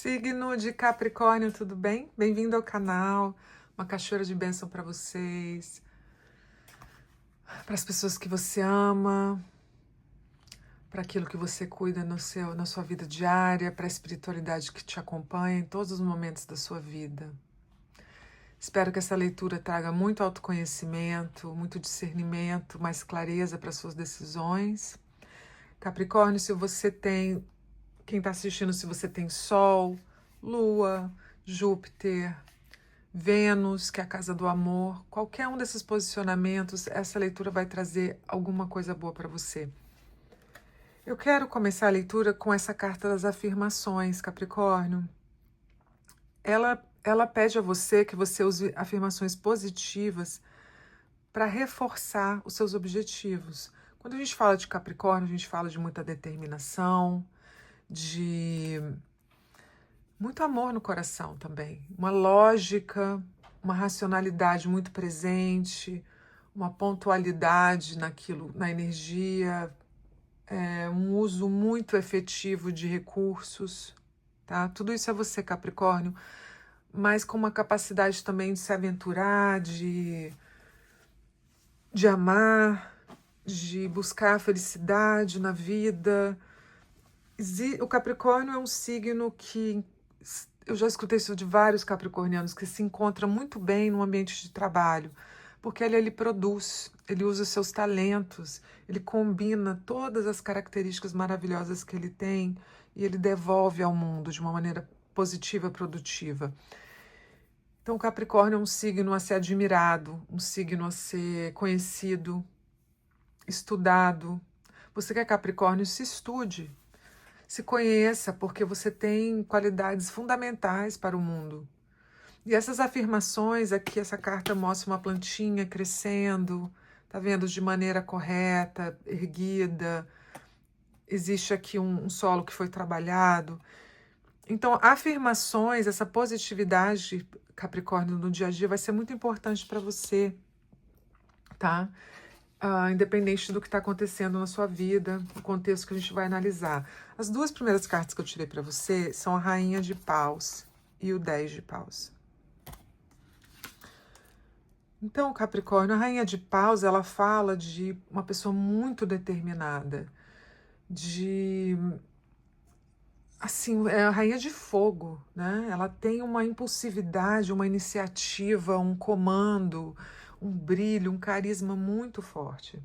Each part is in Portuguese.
Signo de Capricórnio, tudo bem? Bem-vindo ao canal. Uma cachoeira de bênção para vocês, para as pessoas que você ama, para aquilo que você cuida na sua vida diária, para a espiritualidade que te acompanha em todos os momentos da sua vida. Espero que essa leitura traga muito autoconhecimento, muito discernimento, mais clareza para suas decisões. Capricórnio, se você tem, quem está assistindo, se você tem Sol, Lua, Júpiter, Vênus, que é a casa do amor, qualquer um desses posicionamentos, essa leitura vai trazer alguma coisa boa para você. Eu quero começar a leitura com essa carta das afirmações, Capricórnio. Ela pede a você que você use afirmações positivas para reforçar os seus objetivos. Quando a gente fala de Capricórnio, a gente fala de muita determinação, de muito amor no coração também, uma lógica, uma racionalidade muito presente, uma pontualidade naquilo, na energia, um uso muito efetivo de recursos, tá? Tudo isso é você, Capricórnio, mas com uma capacidade também de se aventurar, de amar, de buscar a felicidade na vida. O Capricórnio é um signo que eu já escutei isso de vários capricornianos, que se encontra muito bem no ambiente de trabalho, porque ele produz, ele usa os seus talentos, ele combina todas as características maravilhosas que ele tem e ele devolve ao mundo de uma maneira positiva, produtiva. Então, o Capricórnio é um signo a ser admirado, um signo a ser conhecido, estudado. Você que é Capricórnio, se estude. Se conheça, porque você tem qualidades fundamentais para o mundo. E essas afirmações aqui, essa carta mostra uma plantinha crescendo, tá vendo? De maneira correta, erguida. Existe aqui um solo que foi trabalhado. Então, afirmações, essa positividade, Capricórnio, no dia a dia vai ser muito importante para você, tá? Independente do que está acontecendo na sua vida, o contexto que a gente vai analisar. As duas primeiras cartas que eu tirei para você são a Rainha de Paus e o 10 de Paus. Então, Capricórnio, a Rainha de Paus, ela fala de uma pessoa muito determinada, assim, é a Rainha de Fogo, né? Ela tem uma impulsividade, uma iniciativa, um comando, um brilho, um carisma muito forte.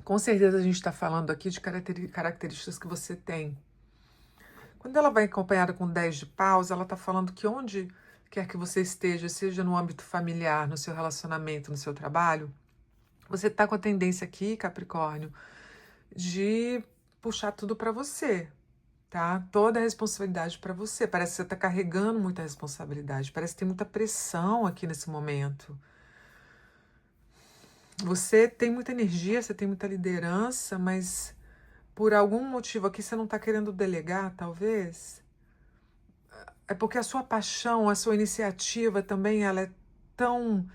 Com certeza a gente está falando aqui de características que você tem. Quando ela vai acompanhada com 10 de Paus, ela está falando que onde quer que você esteja, seja no âmbito familiar, no seu relacionamento, no seu trabalho, você está com a tendência aqui, Capricórnio, de puxar tudo para você, tá? Toda a responsabilidade para você. Parece que você está carregando muita responsabilidade, parece que tem muita pressão aqui nesse momento. Você tem muita energia, você tem muita liderança, mas por algum motivo aqui você não está querendo delegar, talvez. É porque a sua paixão, a sua iniciativa também, ela é tão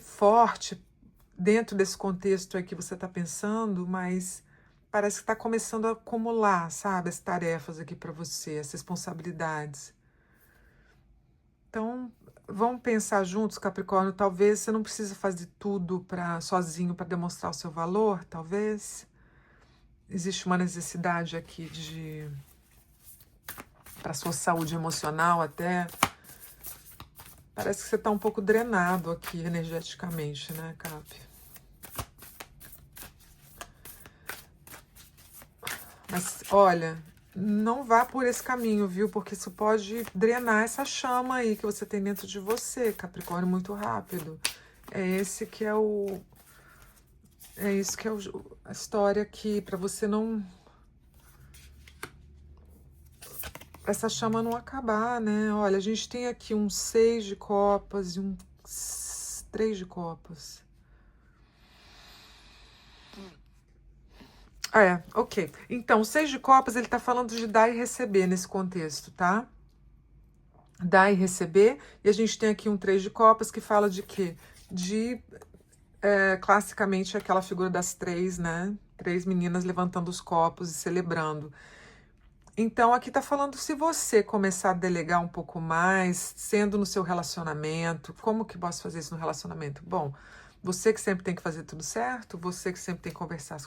forte dentro desse contexto aí que você está pensando, mas parece que está começando a acumular, sabe, as tarefas aqui para você, as responsabilidades. Então, vamos pensar juntos, Capricórnio, talvez você não precise fazer tudo sozinho para demonstrar o seu valor, talvez. Existe uma necessidade aqui para sua saúde emocional até. Parece que você está um pouco drenado aqui energeticamente, né, Cap? Mas, olha, não vá por esse caminho, viu? Porque isso pode drenar essa chama aí que você tem dentro de você, Capricórnio, muito rápido. É esse que é o... É isso que é a história aqui, para você não... Essa chama não acabar, né? Olha, a gente tem aqui um 6 de copas e um 3 de copas. Ok. Então, o 6 de copas, ele tá falando de dar e receber nesse contexto, tá? Dar e receber. E a gente tem aqui um 3 de copas que fala de quê? Classicamente, aquela figura das três, né? 3 meninas levantando os copos e celebrando. Então, aqui tá falando se você começar a delegar um pouco mais, sendo no seu relacionamento, como que posso fazer isso no relacionamento? Bom, você que sempre tem que fazer tudo certo, você que sempre tem que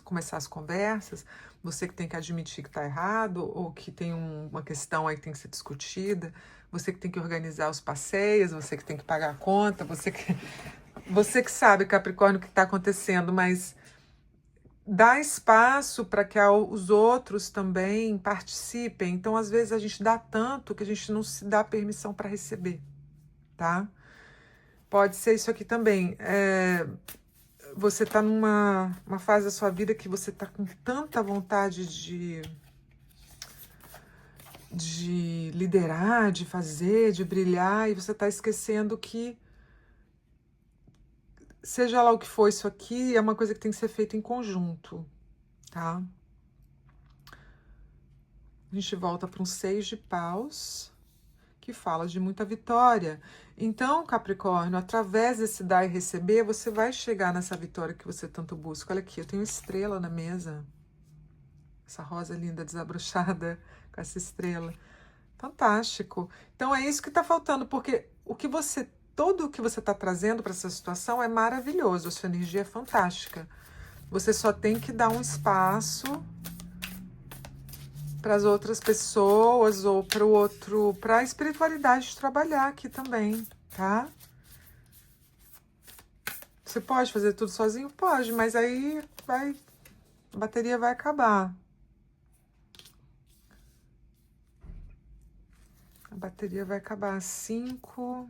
começar as conversas, você que tem que admitir que tá errado, ou que tem uma questão aí que tem que ser discutida, você que tem que organizar os passeios, você que tem que pagar a conta, você que sabe, Capricórnio, o que está acontecendo, mas dá espaço para que os outros também participem. Então, às vezes, a gente dá tanto que a gente não se dá permissão para receber, tá? Pode ser isso aqui também. Você está numa fase da sua vida que você está com tanta vontade de liderar, de fazer, de brilhar, e você está esquecendo que, seja lá o que for isso aqui, é uma coisa que tem que ser feita em conjunto, tá? A gente volta para um 6 de paus, que fala de muita vitória. Então, Capricórnio, através desse dar e receber, você vai chegar nessa vitória que você tanto busca. Olha aqui, eu tenho estrela na mesa. Essa rosa linda, desabrochada, com essa estrela. Fantástico. Então, é isso que está faltando, porque tudo o que você está trazendo para essa situação é maravilhoso, a sua energia é fantástica. Você só tem que dar um espaço para as outras pessoas ou para a espiritualidade trabalhar aqui também, tá? Você pode fazer tudo sozinho? Pode, mas aí a bateria vai acabar. A bateria vai acabar. 5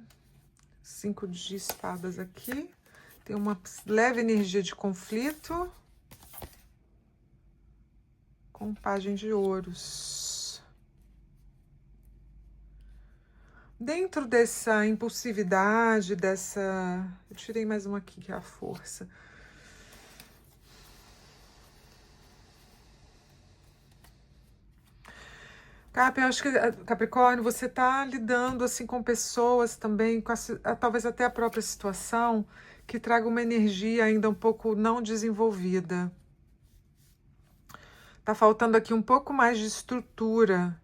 de espadas aqui. Tem uma leve energia de conflito. Com Pagem de Ouros. Dentro dessa impulsividade, eu tirei mais uma aqui, que é a força. Cap, eu acho que, Capricórnio, você tá lidando assim com pessoas também, talvez até a própria situação, que traga uma energia ainda um pouco não desenvolvida. Tá faltando aqui um pouco mais de estrutura.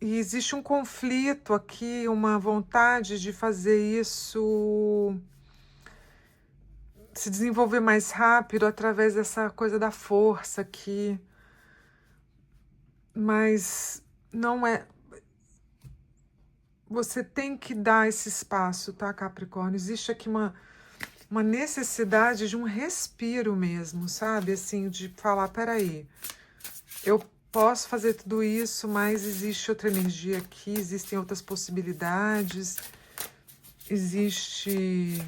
E existe um conflito aqui, uma vontade de fazer isso se desenvolver mais rápido através dessa coisa da força aqui. Mas não é. Você tem que dar esse espaço, tá, Capricórnio? Existe aqui uma necessidade de um respiro mesmo, sabe? Assim, de falar, peraí, eu posso fazer tudo isso, mas existe outra energia aqui, existem outras possibilidades, existe...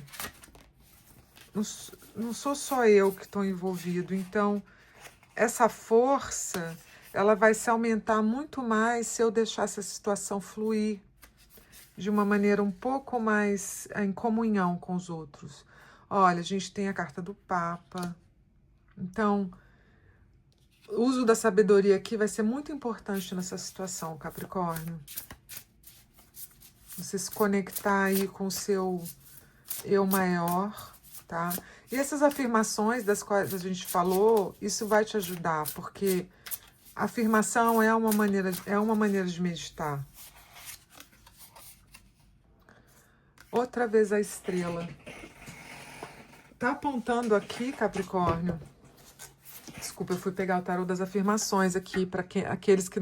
Não sou só eu que estou envolvido, então essa força, ela vai se aumentar muito mais se eu deixar essa situação fluir de uma maneira um pouco mais em comunhão com os outros. Olha, a gente tem a carta do Papa. Então, o uso da sabedoria aqui vai ser muito importante nessa situação, Capricórnio. Você se conectar aí com o seu eu maior, tá? E essas afirmações das quais a gente falou, isso vai te ajudar, porque a afirmação é uma maneira de meditar. Outra vez a estrela. Tá apontando aqui, Capricórnio. Desculpa, eu fui pegar o tarô das afirmações aqui para aqueles que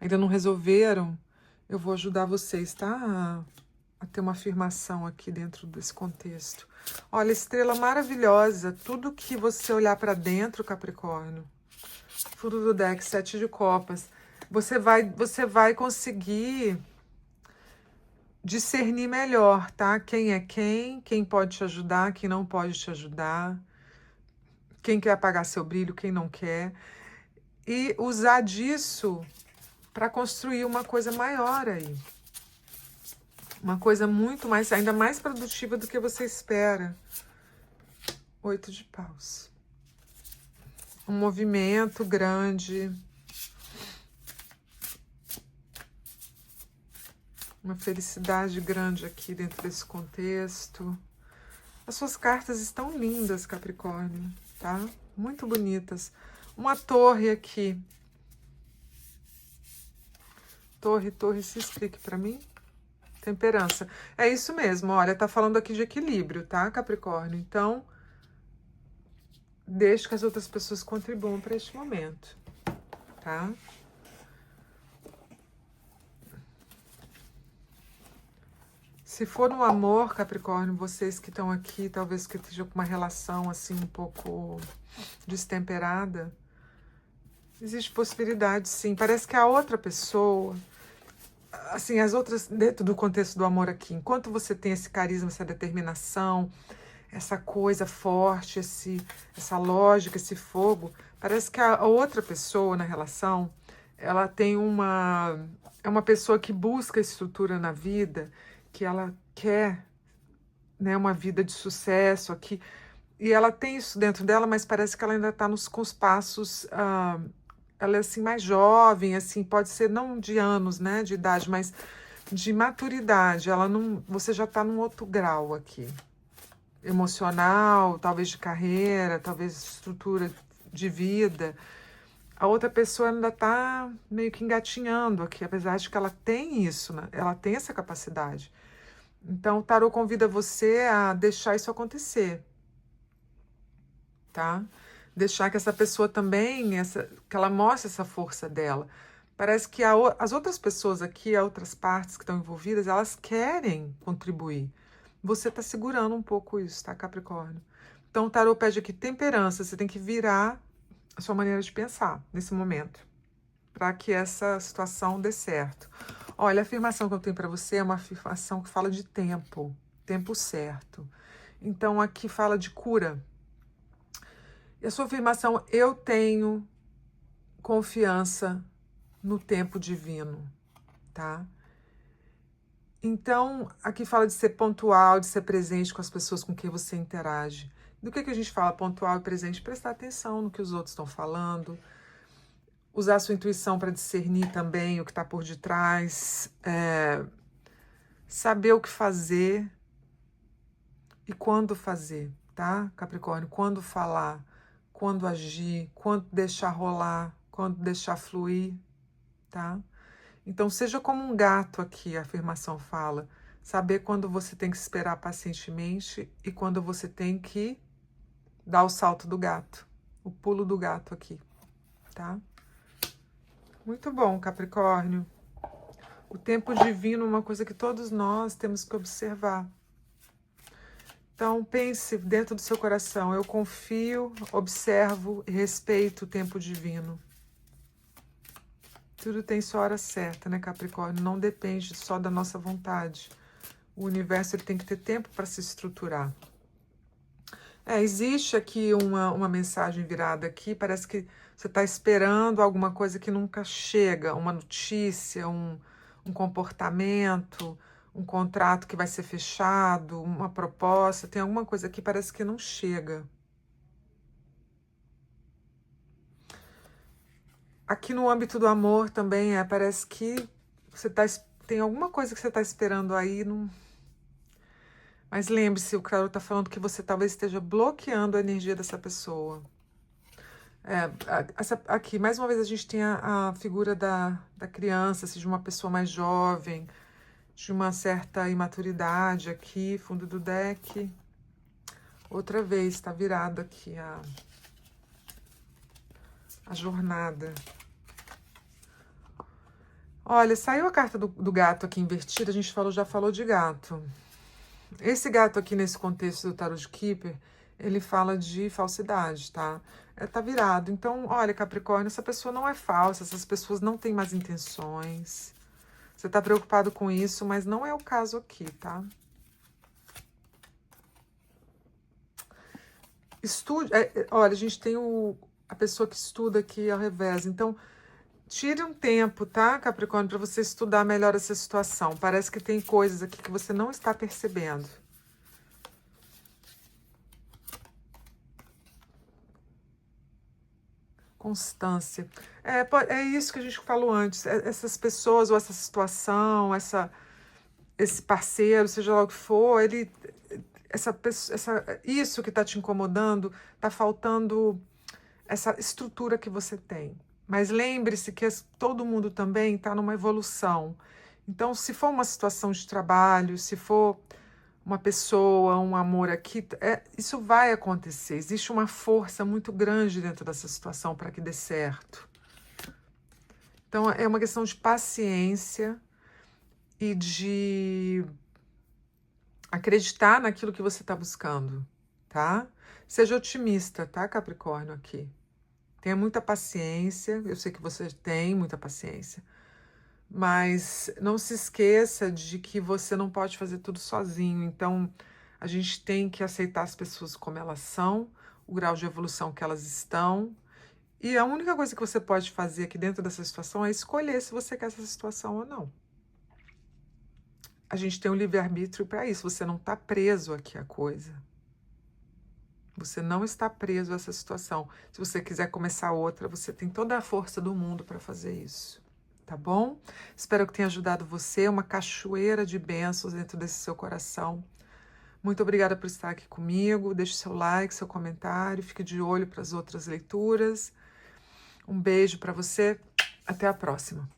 ainda não resolveram. Eu vou ajudar vocês, tá? A ter uma afirmação aqui dentro desse contexto. Olha, estrela maravilhosa. Tudo que você olhar para dentro, Capricórnio. Fundo do deck, 7 de copas. Você vai conseguir discernir melhor, tá? Quem é quem pode te ajudar, quem não pode te ajudar, quem quer apagar seu brilho, quem não quer, e usar disso para construir uma coisa maior aí. Uma coisa muito mais, ainda mais produtiva do que você espera. 8 de paus. Um movimento grande. Uma felicidade grande aqui dentro desse contexto. As suas cartas estão lindas, Capricórnio, tá? Muito bonitas. Uma torre aqui. Torre, se explique para mim. Temperança. É isso mesmo, olha, tá falando aqui de equilíbrio, tá, Capricórnio? Então, deixe que as outras pessoas contribuam para este momento, tá? Se for no amor, Capricórnio, vocês que estão aqui, talvez que estejam com uma relação assim um pouco destemperada, existe possibilidade, sim. Parece que a outra pessoa, assim, as outras, dentro do contexto do amor aqui, enquanto você tem esse carisma, essa determinação, essa coisa forte, essa lógica, esse fogo, parece que a outra pessoa na relação, ela tem é uma pessoa que busca estrutura na vida, que ela quer, né, uma vida de sucesso aqui, e ela tem isso dentro dela, mas parece que ela ainda está com os passos, ela é assim mais jovem, assim, pode ser não de anos, né, de idade, mas de maturidade. Ela não, você já está num outro grau aqui, emocional, talvez de carreira, talvez estrutura de vida. A outra pessoa ainda está meio que engatinhando aqui, apesar de que ela tem isso, né? Ela tem essa capacidade. Então, o tarô convida você a deixar isso acontecer, tá? Deixar que essa pessoa também, que ela mostre essa força dela. Parece que as outras pessoas aqui, as outras partes que estão envolvidas, elas querem contribuir. Você está segurando um pouco isso, tá, Capricórnio? Então, o tarô pede aqui temperança. Você tem que virar a sua maneira de pensar nesse momento, para que essa situação dê certo. Olha, a afirmação que eu tenho para você é uma afirmação que fala de tempo, tempo certo. Então, aqui fala de cura. E a sua afirmação, eu tenho confiança no tempo divino, tá? Então, aqui fala de ser pontual, de ser presente com as pessoas com quem você interage. Do que a gente fala pontual e presente? Prestar atenção no que os outros estão falando, usar a sua intuição para discernir também o que está por detrás, saber o que fazer e quando fazer, tá, Capricórnio? Quando falar, quando agir, quando deixar rolar, quando deixar fluir, tá? Então, seja como um gato aqui, a afirmação fala. Saber quando você tem que esperar pacientemente e quando você tem que dar o salto do gato, o pulo do gato aqui, tá? Muito bom, Capricórnio. O tempo divino é uma coisa que todos nós temos que observar. Então, pense dentro do seu coração, eu confio, observo e respeito o tempo divino. Tudo tem sua hora certa, né, Capricórnio? Não depende só da nossa vontade. O universo ele tem que ter tempo para se estruturar. Existe aqui uma mensagem virada aqui, parece que você está esperando alguma coisa que nunca chega, uma notícia, um comportamento, um contrato que vai ser fechado, uma proposta, tem alguma coisa aqui que parece que não chega. Aqui no âmbito do amor também parece que tem alguma coisa que você está esperando aí, não... Mas lembre-se, o tarô está falando que você talvez esteja bloqueando a energia dessa pessoa. Aqui, mais uma vez, a gente tem a figura da criança, assim, de uma pessoa mais jovem, de uma certa imaturidade aqui, fundo do deck. Outra vez, está virado aqui a jornada. Olha, saiu a carta do gato aqui invertida, a gente já falou de gato. Esse gato aqui, nesse contexto do Tarot de Keeper, ele fala de falsidade, tá? Tá virado. Então, olha, Capricórnio, essa pessoa não é falsa, essas pessoas não têm más intenções. Você tá preocupado com isso, mas não é o caso aqui, tá? Estude. Olha, a gente tem a pessoa que estuda aqui ao revés. Então, tire um tempo, tá, Capricórnio, para você estudar melhor essa situação. Parece que tem coisas aqui que você não está percebendo. Constância. É isso que a gente falou antes. Essas pessoas ou essa situação, esse parceiro, seja lá o que for, isso que está te incomodando, está faltando essa estrutura que você tem. Mas lembre-se que todo mundo também está numa evolução. Então, se for uma situação de trabalho, se for uma pessoa, um amor aqui, isso vai acontecer. Existe uma força muito grande dentro dessa situação para que dê certo. Então, é uma questão de paciência e de acreditar naquilo que você está buscando, tá? Seja otimista, tá, Capricórnio, aqui. Tenha muita paciência, eu sei que você tem muita paciência, mas não se esqueça de que você não pode fazer tudo sozinho. Então, a gente tem que aceitar as pessoas como elas são, o grau de evolução que elas estão, e a única coisa que você pode fazer aqui dentro dessa situação é escolher se você quer essa situação ou não. A gente tem um livre-arbítrio para isso, você não está preso aqui à coisa. Você não está preso a essa situação. Se você quiser começar outra, você tem toda a força do mundo para fazer isso. Tá bom? Espero que tenha ajudado você, uma cachoeira de bênçãos dentro desse seu coração. Muito obrigada por estar aqui comigo. Deixe seu like, seu comentário, fique de olho para as outras leituras. Um beijo para você. Até a próxima.